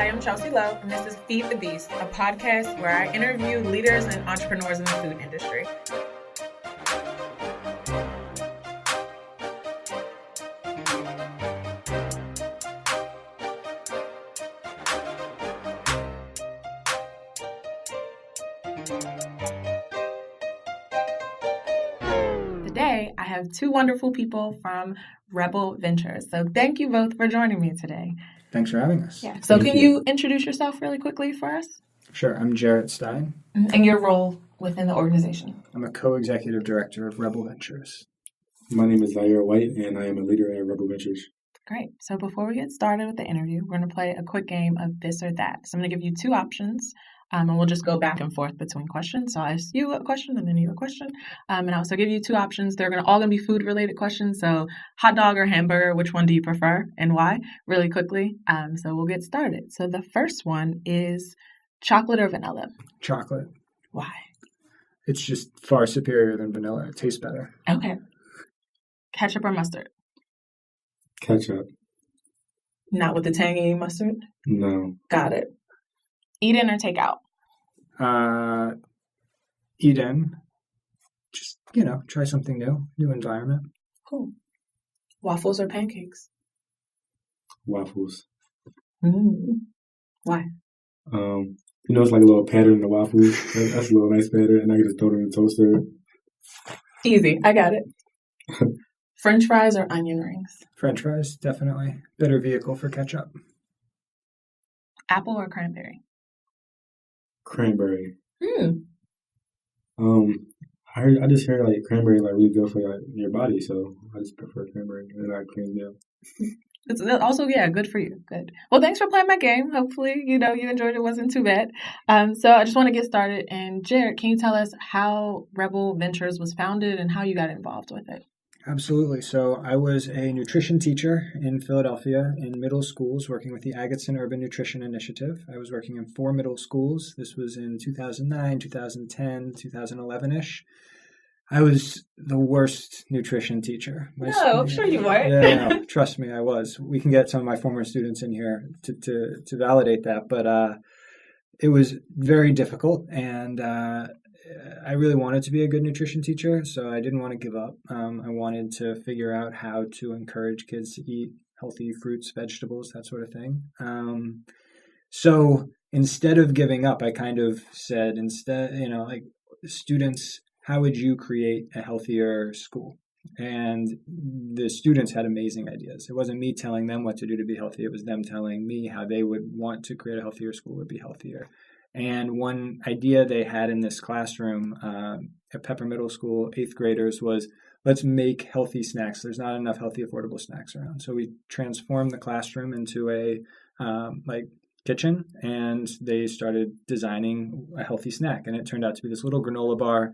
am Chelsey Lowe, and this is Feed the Beast, a podcast where I interview leaders and entrepreneurs in the food industry. Today, I have two wonderful people from Rebel Ventures. So thank you both for joining me today. Thanks for having us. Yeah. So can you introduce yourself really quickly for us? Sure. I'm Jarrett Stein. And your role within the organization? I'm a co-executive director of Rebel Ventures. My name is Zaire and I am a leader at Rebel Ventures. Great. So before we get started with the interview, we're going to play a quick game of this or that. So I'm going to give you two options, and we'll just go back and forth between questions. So I'll ask you a question and then you a question. And I'll also give you two options. They're all going to be food-related questions. So hot dog or hamburger, which one do you prefer and why? Really quickly. So we'll get started. So the first one is chocolate or vanilla? Chocolate. Why? It's just far superior than vanilla. It tastes better. Okay. Ketchup or mustard? Ketchup. Not with the tangy mustard? No. Got it. Eat in or take out? Eat in. Just, try something new environment. Cool. Waffles or pancakes? Waffles. Why? It's like a little pattern in the waffles. That's a little nice pattern, and I can just throw it in the toaster. Easy. I got it. French fries or onion rings? French fries, definitely. Better vehicle for ketchup. Apple or cranberry? Cranberry. I just heard cranberry really good for your body, so I just prefer cranberry and I cream meal. It's also, good for you. Good. Well, thanks for playing my game. Hopefully, you enjoyed it. Wasn't too bad. So I just want to get started. And Jarrett, can you tell us how Rebel Ventures was founded and how you got involved with it? Absolutely. So I was a nutrition teacher in Philadelphia in middle schools working with the Agatston Urban Nutrition Initiative. I was working in 4 middle schools. This was in 2009, 2010, 2011-ish. I was the worst nutrition teacher. I'm sure you were. Yeah, no, trust me, I was. We can get some of my former students in here to validate that. But it was very difficult, and I really wanted to be a good nutrition teacher, so I didn't want to give up. I wanted to figure out how to encourage kids to eat healthy fruits, vegetables, that sort of thing. So instead of giving up, I kind of said, students, how would you create a healthier school? And the students had amazing ideas. It wasn't me telling them what to do to be healthy. It was them telling me how they would want to create a healthier school would be healthier. And one idea they had in this classroom at Pepper Middle School, 8th graders, was let's make healthy snacks. There's not enough healthy, affordable snacks around. So we transformed the classroom into a kitchen, and they started designing a healthy snack. And it turned out to be this little granola bar.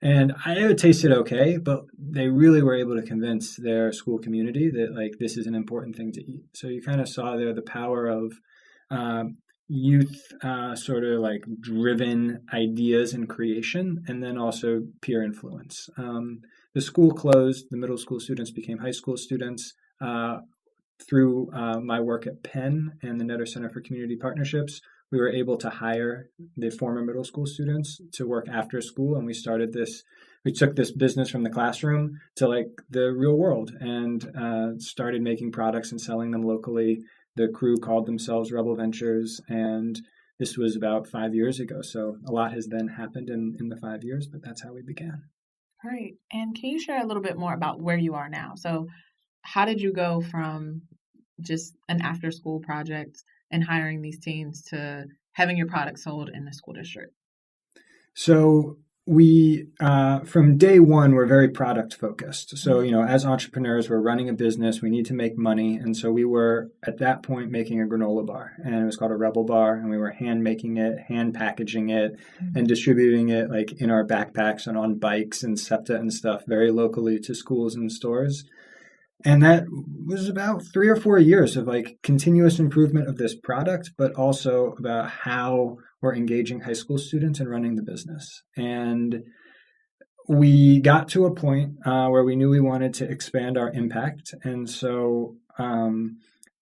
And it tasted okay, but they really were able to convince their school community that this is an important thing to eat. So you kind of saw there the power of youth driven ideas and creation, and then also peer influence. The school closed. The middle school students became high school students. Through my work at Penn and the Netter Center for Community Partnerships, we were able to hire the former middle school students to work after school, and we took this business from the classroom to the real world and started making products and selling them locally. The crew called themselves Rebel Ventures, and this was about 5 years ago. So a lot has then happened in the 5 years, but that's how we began. Great. And can you share a little bit more about where you are now? So how did you go from just an after-school project and hiring these teams to having your product sold in the school district? So we, from day one, we're very product focused. So, as entrepreneurs, we're running a business, we need to make money. And so we were at that point making a granola bar, and it was called a Rebel Bar. And we were hand making it, hand packaging it, and distributing it in our backpacks and on bikes and SEPTA and stuff very locally to schools and stores. And that was about 3 or 4 years of continuous improvement of this product, but also about how we're engaging high school students and running the business. And we got to a point where we knew we wanted to expand our impact. And so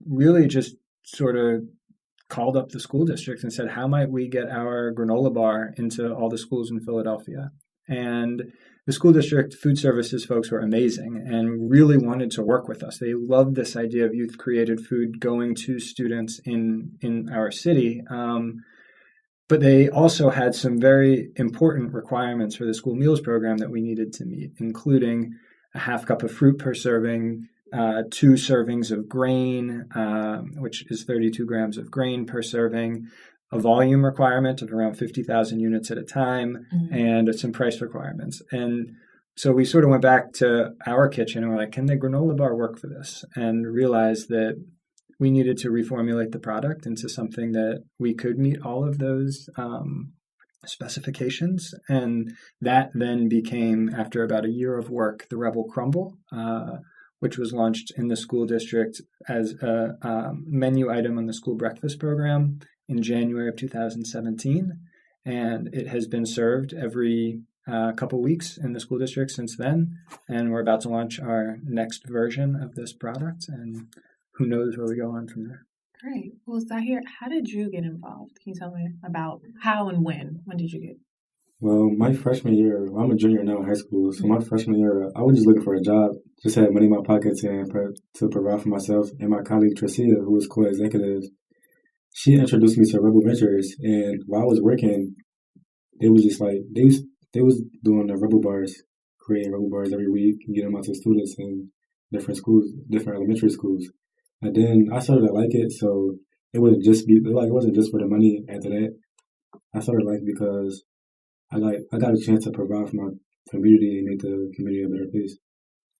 really just sort of called up the school district and said, how might we get our granola bar into all the schools in Philadelphia? And the school district food services folks were amazing and really wanted to work with us. They loved this idea of youth-created food going to students in our city. But they also had some very important requirements for the school meals program that we needed to meet, including a half cup of fruit per serving, 2 servings of grain, which is 32 grams of grain per serving, a volume requirement of around 50,000 units at a time, and some price requirements. And so we sort of went back to our kitchen and we're like, can the granola bar work for this? And realized that we needed to reformulate the product into something that we could meet all of those specifications. And that then became, after about a year of work, the Rebel Crumble, which was launched in the school district as a menu item on the school breakfast program in January of 2017. And it has been served every couple weeks in the school district since then. And we're about to launch our next version of this product. And who knows where we go on from there. Great. Well, Zaire, how did you get involved? Can you tell me about how and when? When did you get? Well, my freshman year, I'm a junior now in high school. So my freshman year, I was just looking for a job, just had money in my pockets and to provide for myself. And my colleague, Tracia, who was co-executive, she introduced me to Rebel Ventures. And while I was working, it was just like, they was doing the Rebel bars, creating Rebel bars every week and getting them out to students in different schools, different elementary schools. And then I started to like it, so it wasn't just for the money after that. I started to like it because I got a chance to provide for my community and make the community a better place.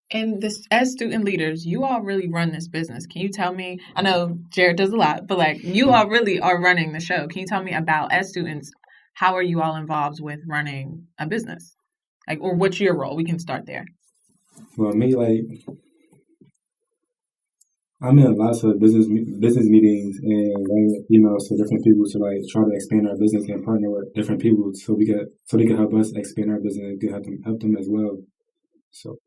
And this, as student leaders, you all really run this business. Can you tell me, I know Jarrett does a lot, but like you all really are running the show. Can you tell me about, as students, how are you all involved with running a business? Like, or what's your role? We can start there. Well, me, like, I'm in lots of business meetings and writing emails to different people to like try to expand our business and partner with different people so they can help us expand our business and help them as well. So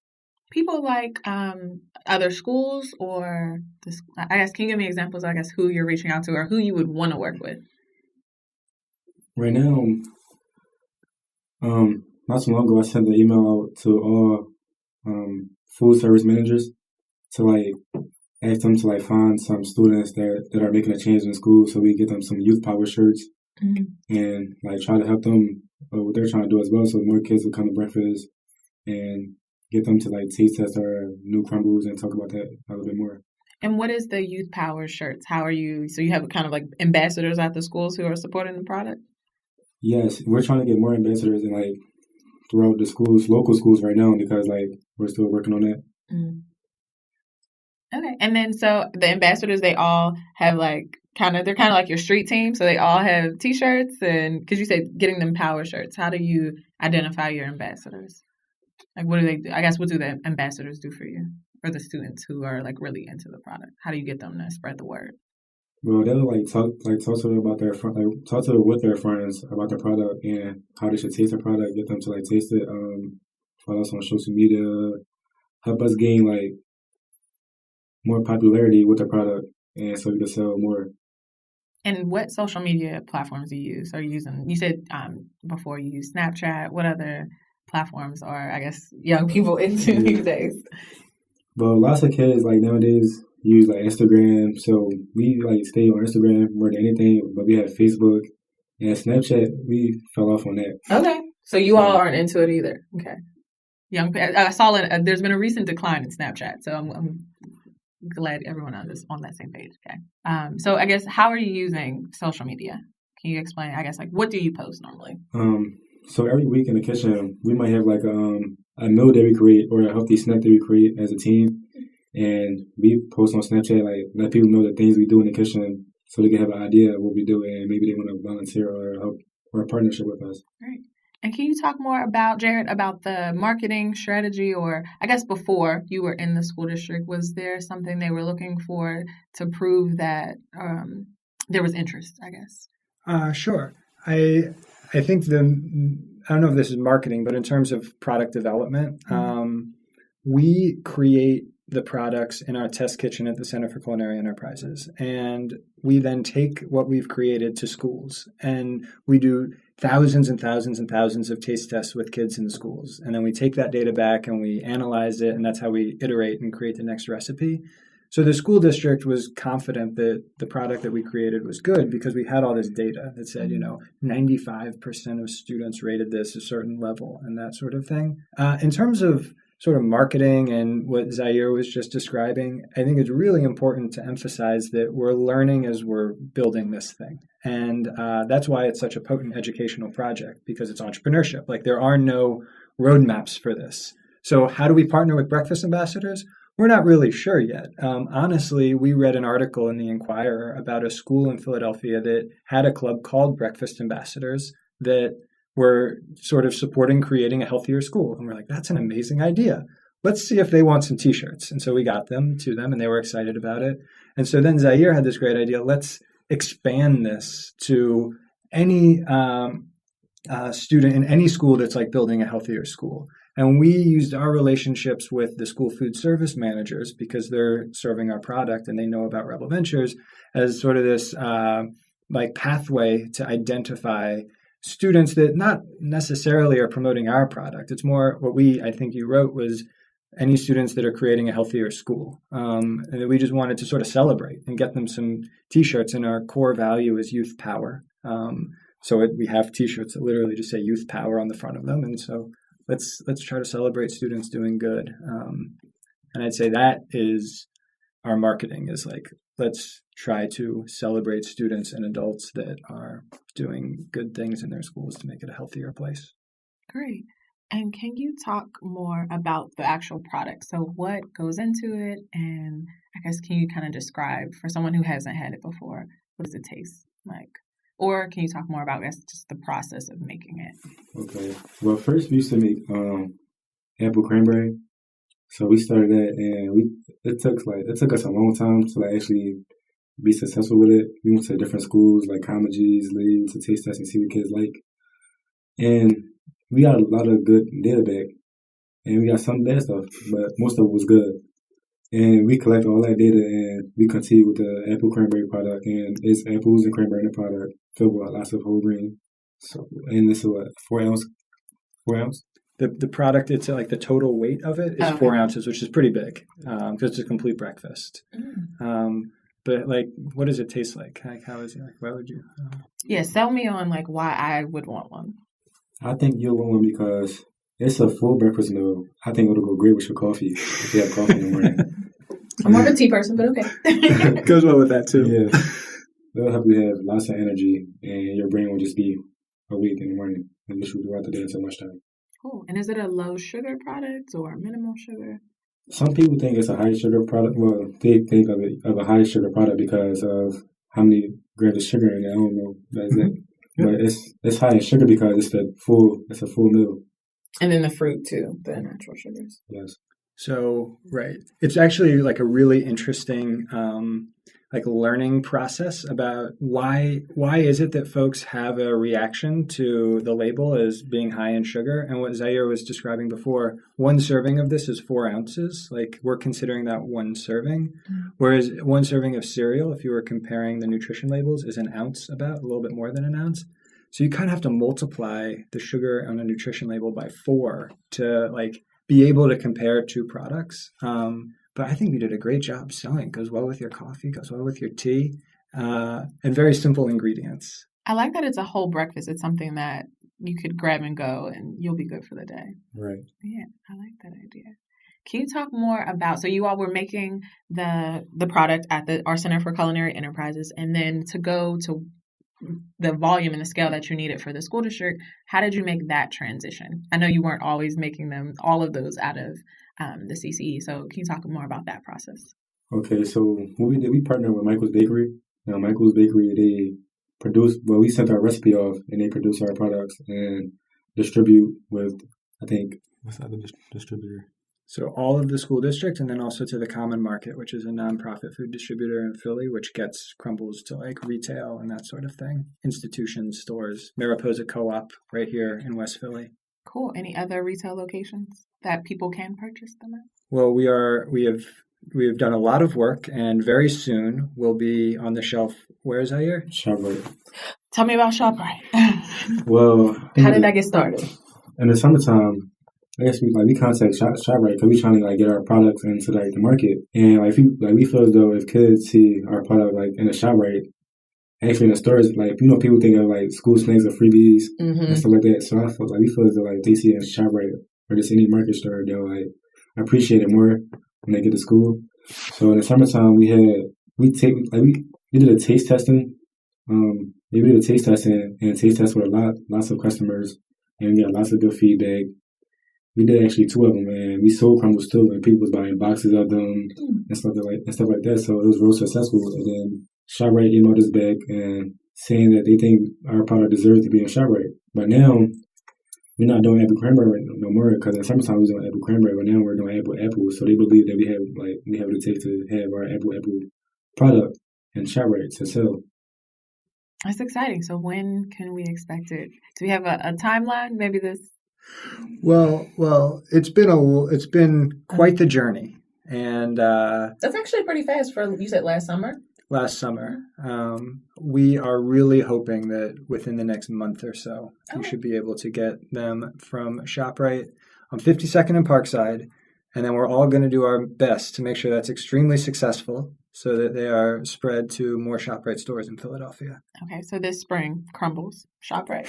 people like other schools or this, I guess, can you give me examples? I guess who you're reaching out to or who you would want to work with. Right now, not too long ago, I sent an email out to all food service managers to like ask them to like find some students that are making a change in the school so we get them some youth power shirts and like try to help them what they're trying to do as well so more kids will come to breakfast and get them to like taste test our new crumbles and talk about that a little bit more. And what is the youth power shirts? How are you, so you have kind of like ambassadors at the schools who are supporting the product? Yes, we're trying to get more ambassadors and like throughout the schools, local schools right now because like we're still working on that. Okay. And then so the ambassadors, they all have like they're kind of like your street team. So they all have t-shirts and because you said getting them power shirts. How do you identify your ambassadors? Like what do they do? I guess what do the ambassadors do for you or the students who are like really into the product? How do you get them to spread the word? Well, they'll talk to them about talk to them with their friends about the product and how they should taste the product, get them to like taste it, follow us on social media, help us gain like more popularity with the product and so we can sell more. And what social media platforms do you use? Are you using, you said before you use Snapchat, what other platforms are, I guess, young people into these days? Well, lots of kids like nowadays use like Instagram, so we like stay on Instagram more than anything, but we have Facebook and Snapchat, we fell off on that. Okay. So you all aren't into it either. Okay. I saw there's been a recent decline in Snapchat, so I'm glad everyone is on that same page. Okay. So I guess how are you using social media? Can you explain? I guess like what do you post normally? So every week in the kitchen, we might have like a meal that we create or a healthy snack that we create as a team, and we post on Snapchat like let people know the things we do in the kitchen so they can have an idea of what we do and maybe they want to volunteer or help or a partnership with us. Right. And can you talk more about, Jarrett, about the marketing strategy or I guess before you were in the school district, was there something they were looking for to prove that there was interest, I guess? Sure. I think I don't know if this is marketing, but in terms of product development, we create the products in our test kitchen at the Center for Culinary Enterprises. And we then take what we've created to schools, and we do thousands and thousands and thousands of taste tests with kids in the schools. And then we take that data back and we analyze it, and that's how we iterate and create the next recipe. So the school district was confident that the product that we created was good because we had all this data that said, 95% of students rated this a certain level and that sort of thing. In terms of sort of marketing and what Zaire was just describing, I think it's really important to emphasize that we're learning as we're building this thing. And that's why it's such a potent educational project, because it's entrepreneurship. Like, there are no roadmaps for this. So how do we partner with breakfast ambassadors? We're not really sure yet. Honestly, we read an article in the Inquirer about a school in Philadelphia that had a club called Breakfast Ambassadors that were sort of supporting creating a healthier school. And we're like, that's an amazing idea. Let's see if they want some T-shirts. And so we got them to them, and they were excited about it. And so then Zaire had this great idea. Let's expand this to any student in any school that's like building a healthier school. And we used our relationships with the school food service managers, because they're serving our product and they know about Rebel Ventures, as sort of this pathway to identify students that not necessarily are promoting our product. It's more what I think you wrote was any students that are creating a healthier school. And we just wanted to sort of celebrate and get them some T-shirts. And our core value is youth power. We have T-shirts that literally just say youth power on the front of them. And so let's try to celebrate students doing good. And I'd say that is our marketing, is like, let's try to celebrate students and adults that are doing good things in their schools to make it a healthier place. Great. And can you talk more about the actual product? So what goes into it? And I guess, can you kind of describe, for someone who hasn't had it before, what does it taste like? Or can you talk more about, I guess, just the process of making it? Okay. Well, first we used to make apple cranberry. So we started that, and it took us a long time to actually be successful with it. We went to different schools like Comegys, Lee, to taste test and see what kids like. And we got a lot of good data back, and we got some bad stuff, but most of it was good. And we collected all that data, and we continued with the apple cranberry product, and it's apples and cranberry in the product, filled with lots of whole grain. So, and this is what, 4 ounce? The product, it's like the total weight of it is 4 ounces, which is pretty big, because it's a complete breakfast. But like, what does it taste like? How is it? Like, why would you? Yeah, sell me on like why I would want one. I think you'll want one because it's a full breakfast meal. I think it'll go great with your coffee if you have coffee in the morning. I'm more of a tea person, but okay. Goes well with that too. Yeah, it'll help you have lots of energy, and your brain will just be awake in the morning and literally throughout the day until lunchtime. Cool. And is it a low sugar product or minimal sugar? Some people think it's a high sugar product. Well, they think of it of a high sugar product because of how many grams of sugar in it. I don't know. That's it. But it's high in sugar because it's a full meal. And then the fruit too, the natural sugars. Yes. So, right. It's actually like a really interesting learning process about why is it that folks have a reaction to the label as being high in sugar. And what Zaire was describing before, one serving of this is 4 ounces. Like, we're considering that one serving. Whereas one serving of cereal, if you were comparing the nutrition labels, is an ounce, about a little bit more than an ounce. So you kind of have to multiply the sugar on a nutrition label by 4 to like be able to compare two products. But I think we did a great job selling. It goes well with your coffee, goes well with your tea, and very simple ingredients. I like that it's a whole breakfast. It's something that you could grab and go and you'll be good for the day. Right. Yeah, I like that idea. Can you talk more about, so you all were making the product at our Center for Culinary Enterprises, and then to go to the volume and the scale that you needed for the school district, how did you make that transition? I know you weren't always making all of those out of the CCE, so can you talk more about that process? Okay, so what we did, we partnered with Michael's Bakery. Now, Michael's Bakery, we sent our recipe off, and they produce our products and distribute with, I think, what's the other distributor? So all of the school district, and then also to the Common Market, which is a nonprofit food distributor in Philly, which gets crumbles to like retail and that sort of thing. Institutions, stores, Mariposa Co-op right here in West Philly. Cool. Any other retail locations that people can purchase them at? Well, we have done a lot of work, and very soon we'll be on the shelf. Where is Zaire? ShopRite. Tell me about ShopRite. Well, How did that get started? in the summertime, I guess we contact ShopRite because we trying to get our products into the market, and we feel as though if kids see our product in the ShopRite, actually in the stores, people think of school snacks or freebies and stuff like that. So I feel we feel as though they see it in ShopRite or just any market store, they'll appreciate it more when they get to school. So in the summertime, we did a taste testing. We did a taste testing and taste test with lots of customers, and we got lots of good feedback. We did actually 2 of them, and we sold crumbles too, and people was buying boxes of them and stuff like that. So it was real successful. And then ShopRite emailed us back and saying that they think our product deserves to be in ShopRite. But now we're not doing apple cranberry no more, because in the summertime we was doing apple cranberry, but now we're doing apple. So they believe that we have what it takes to have our apple product in ShopRite to sell. That's exciting. So when can we expect it? Do we have a timeline? Maybe this. Well, it's been quite the journey, and that's actually pretty fast for, you said last summer. We are really hoping that within the next month or so, we should be able to get them from ShopRite on 52nd and Parkside, and then we're all going to do our best to make sure that's extremely successful so that they are spread to more ShopRite stores in Philadelphia. Okay, so this spring, crumbles, ShopRite.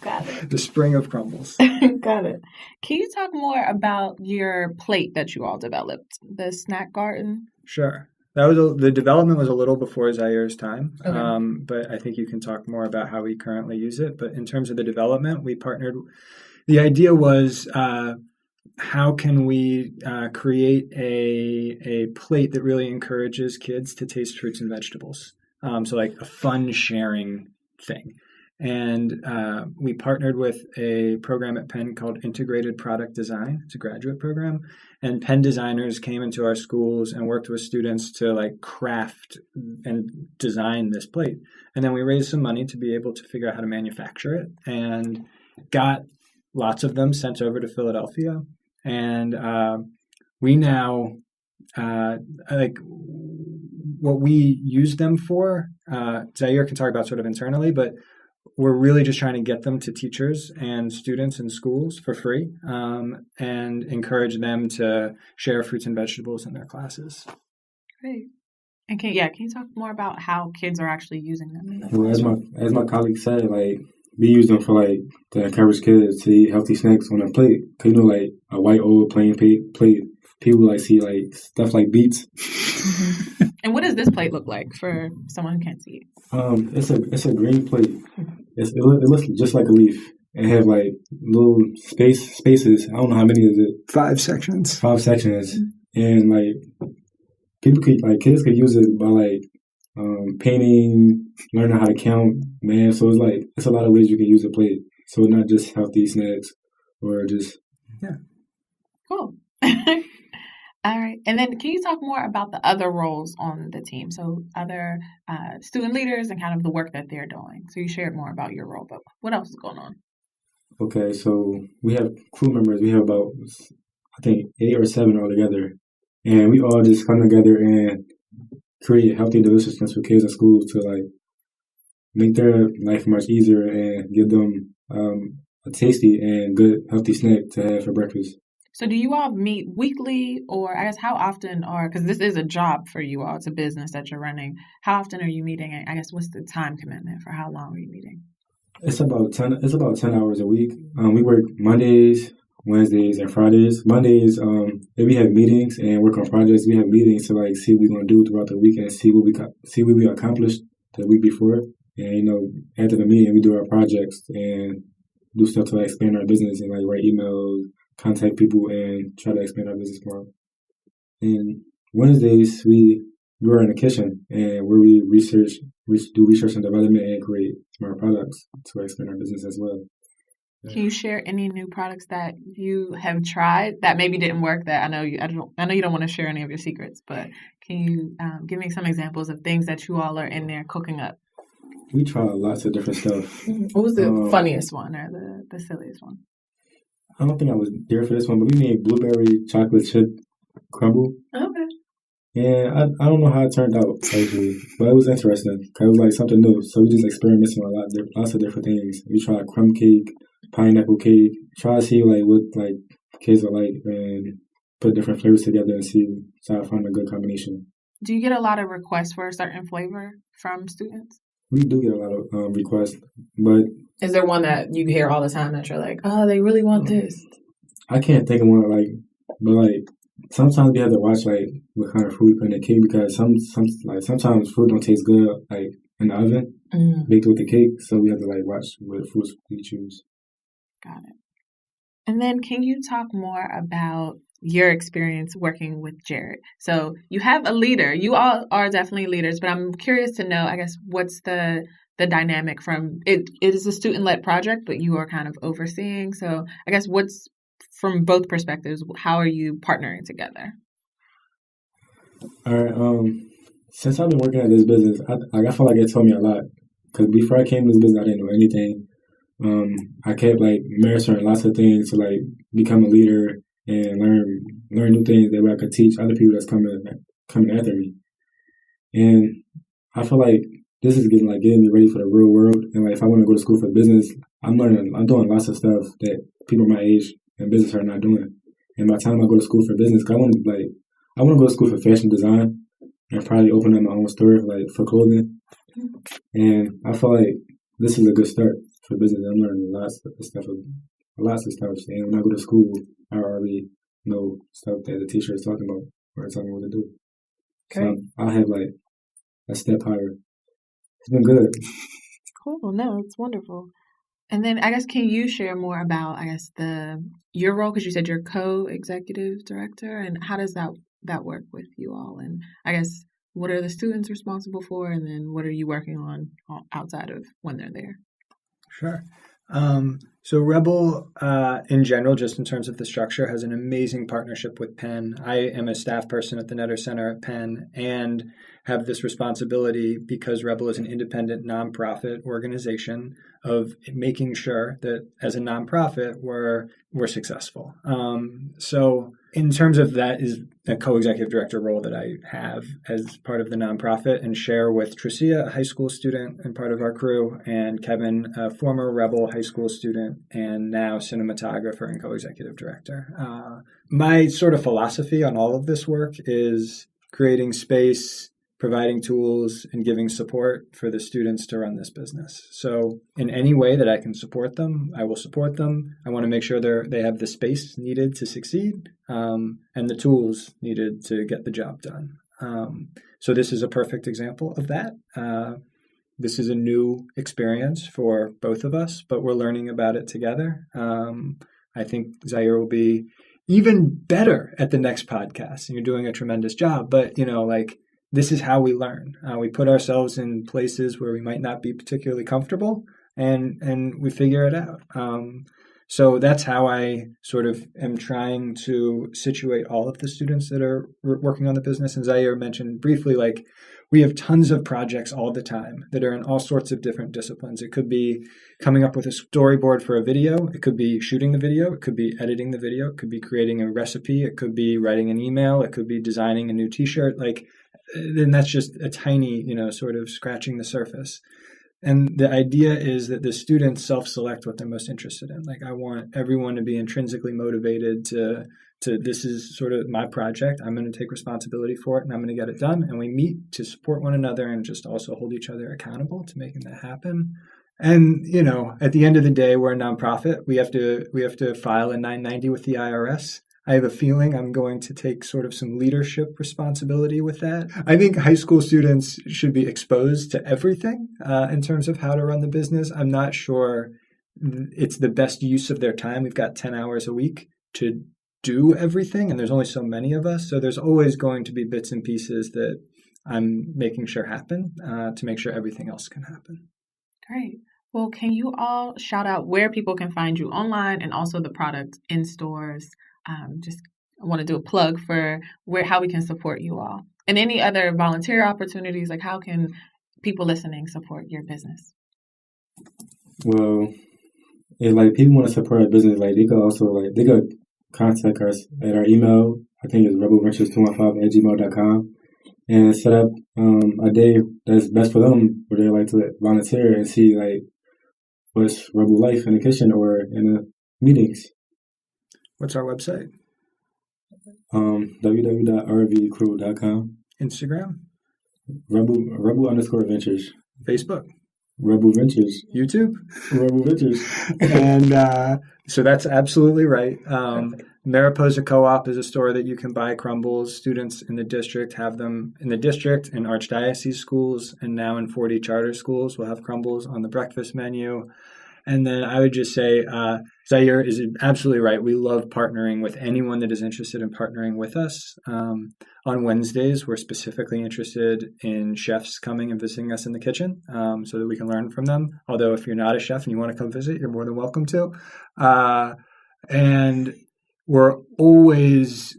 Got it. The spring of crumbles. Got it. Can you talk more about your plate that you all developed, the snack garden? Sure. The development was a little before Zaire's time, Okay. but I think you can talk more about how we currently use it. But in terms of the development, we partnered. The idea was how can we create a plate that really encourages kids to taste fruits and vegetables? So a fun sharing thing. And we partnered with a program at Penn called Integrated Product Design. It's a graduate program. And Penn designers came into our schools and worked with students to craft and design this plate. And then we raised some money to be able to figure out how to manufacture it, and got lots of them sent over to Philadelphia. And we now, what we use them for, Zaire can talk about sort of internally, but we're really just trying to get them to teachers and students in schools for free, and encourage them to share fruits and vegetables in their classes. Great. And can you talk more about how kids are actually using them? Well, as my colleague said, we use them for to encourage kids to eat healthy snacks on a plate. 'Cause a white old plain plate, people see stuff like beets. Mm-hmm. And what does this plate look like for someone who can't see it? It's a green plate. It looks just like a leaf. It have little spaces. I don't know how many is it. 5 sections. 5 sections, and kids could use it by painting, learning how to count, math. So it's a lot of ways you can use a plate. So it's not just healthy snacks or just Cool. All right. And then can you talk more about the other roles on the team? So other student leaders and kind of the work that they're doing. So you shared more about your role, but what else is going on? Okay, so we have crew members. We have about, I think, 8 or 7 altogether. And we all just come together and create healthy deliciousness for kids in schools to make their life much easier and give them a tasty and good healthy snack to have for breakfast. So do you all meet weekly, or I guess how often because this is a job for you all, it's a business that you're running. How often are you meeting? And I guess what's the time commitment for how long are you meeting? It's about 10 hours a week. We work Mondays, Wednesdays, and Fridays. Mondays, if we have meetings and work on projects, we have meetings to see what we're gonna do throughout the week and see what we accomplished the week before. And after the meeting, we do our projects and do stuff to expand our business and write emails, contact people, and try to expand our business more. And Wednesdays, we are in the kitchen and where we do research and development and create smart products to expand our business as well. Can you share any new products that you have tried that maybe didn't work? That I know you don't want to share any of your secrets, but can you give me some examples of things that you all are in there cooking up? We try lots of different stuff. What was the funniest one or the silliest one? I don't think I was there for this one, but we made blueberry chocolate chip crumble. Okay. And I don't know how it turned out, actually, but it was interesting because it was like something new. So we just experimented with lots of different things. We tried crumb cake, pineapple cake, try to see like what like kids are like and put different flavors together and see try to find a good combination. Do you get a lot of requests for a certain flavor from students? We do get a lot of requests, but is there one that you hear all the time that you're like, oh, they really want this? I can't think of one like, but like sometimes we have to watch like what kind of fruit we put in the cake because sometimes fruit don't taste good like in the oven baked with the cake, so we have to like watch what fruits we choose. Got it. And then can you talk more about your experience working with Jarrett? So you have a leader. You all are definitely leaders, but I'm curious to know, I guess, what's the dynamic from it? It is a student-led project, but you are kind of overseeing. So I guess what's from both perspectives, how are you partnering together? All right. Since I've been working at this business, I feel like it taught me a lot. Because before I came to this business, I didn't know anything. I kept like mastering lots of things to like become a leader and learn new things that I could teach other people that's coming after me. And I feel like this is getting me ready for the real world. And like if I want to go to school for business, I'm doing lots of stuff that people my age and business are not doing. And by the time I go to school for business, I want to go to school for fashion design and probably open up my own store like for clothing. And I feel like this is a good start for business. I'm learning lots of stuff. And when I go to school, I already know stuff that the teacher is talking about or telling me what to do. Okay. So I'll have like a step higher. It's been good. Cool. No, it's wonderful. And then I guess can you share more about your role, because you said you're co-executive director, and how does that work with you all? And I guess what are the students responsible for, and then what are you working on outside of when they're there? Sure. So Rebel, in general, just in terms of the structure, has an amazing partnership with Penn. I am a staff person at the Netter Center at Penn and have this responsibility because Rebel is an independent nonprofit organization of making sure that as a nonprofit, we're successful. So in terms of that is a co-executive director role that I have as part of the nonprofit and share with Tricia, a high school student and part of our crew, and Kevin, a former Rebel high school student and now cinematographer and co-executive director. My sort of philosophy on all of this work is creating space, providing tools, and giving support for the students to run this business. So in any way that I can support them, I will support them. I want to make sure they have the space needed to succeed and the tools needed to get the job done. So this is a perfect example of that. This is a new experience for both of us, but we're learning about it together. I think Zaire will be even better at the next podcast. And you're doing a tremendous job, but this is how we learn. We put ourselves in places where we might not be particularly comfortable, and we figure it out. So that's how I sort of am trying to situate all of the students that are working on the business. And Zaire mentioned briefly, we have tons of projects all the time that are in all sorts of different disciplines. It could be coming up with a storyboard for a video. It could be shooting the video. It could be editing the video. It could be creating a recipe. It could be writing an email. It could be designing a new T-shirt. Then that's just a tiny, sort of scratching the surface. And the idea is that the students self-select what they're most interested in. I want everyone to be intrinsically motivated to this is sort of my project. I'm going to take responsibility for it and I'm going to get it done. And we meet to support one another and just also hold each other accountable to making that happen. And, at the end of the day, we're a nonprofit. We have to file a 990 with the IRS. I have a feeling I'm going to take sort of some leadership responsibility with that. I think high school students should be exposed to everything in terms of how to run the business. I'm not sure it's the best use of their time. We've got 10 hours a week to do everything, and there's only so many of us. So there's always going to be bits and pieces that I'm making sure happen to make sure everything else can happen. Great. Well, can you all shout out where people can find you online and also the product in stores? I want to do a plug for how we can support you all. And any other volunteer opportunities, how can people listening support your business? Well, if like people want to support our business, like they could contact us at our email. I think it's rebelventures215@gmail.com and set up a day that's best for them where they like to volunteer and see like what's Rebel life in the kitchen or in the meetings. What's our website? www.rvcrew.com. Instagram? Rebel_Ventures. Facebook? Rebel Ventures. YouTube? Rebel Ventures. And so that's absolutely right. Mariposa Co-op is a store that you can buy crumbles. Students in the district have them in the district and archdiocese schools, and now in 40 charter schools will have crumbles on the breakfast menu. And then I would just say Zaire is absolutely right. We love partnering with anyone that is interested in partnering with us. On Wednesdays, we're specifically interested in chefs coming and visiting us in the kitchen so that we can learn from them. Although if you're not a chef and you want to come visit, you're more than welcome to. And we're always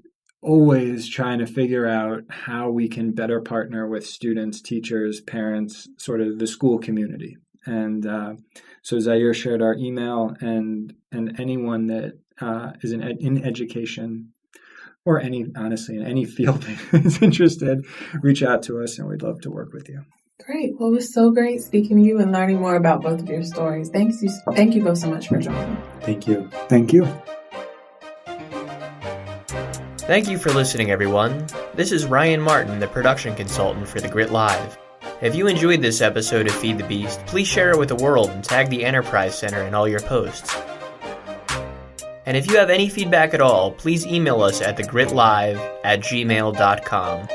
trying to figure out how we can better partner with students, teachers, parents, sort of the school community. And so Zaire shared our email, and anyone that is in education or honestly in any field that is interested, reach out to us and we'd love to work with you. Great. Well, it was so great speaking to you and learning more about both of your stories. Thank you both so much for joining. Thank you. Thank you. Thank you for listening, everyone. This is Ryan Martin, the production consultant for The Grit Live. If you enjoyed this episode of Feed the Beast, please share it with the world and tag the Enterprise Center in all your posts. And if you have any feedback at all, please email us at thegritlive@gmail.com.